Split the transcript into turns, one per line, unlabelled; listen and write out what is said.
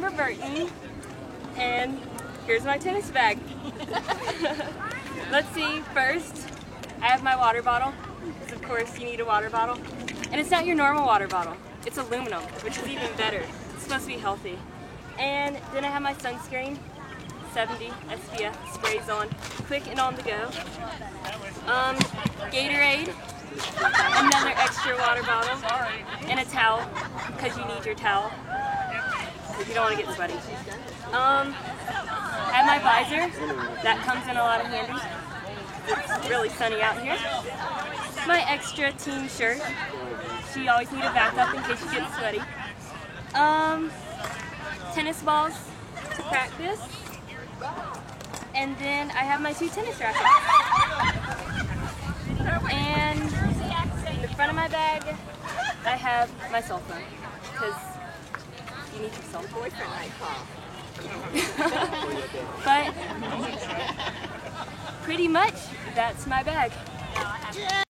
Amber Burton, and here's my tennis bag. Let's see, first I have my water bottle, because of course you need a water bottle. And it's not your normal water bottle, it's aluminum, which is even better. It's supposed to be healthy. And then I have my sunscreen, 70 SPF, sprays on, quick and on the go. Gatorade, another extra water bottle, and a towel, because you need your towel, because you don't want to get sweaty. I have my visor, that comes in a lot of handy. It's really sunny out here. My extra team shirt, so you always need a backup in case you get sweaty. Tennis balls to practice. And then I have my 2 tennis rackets. And in the front of my bag, I have my cell phone, because you need your cell phone. But pretty much, that's my bag.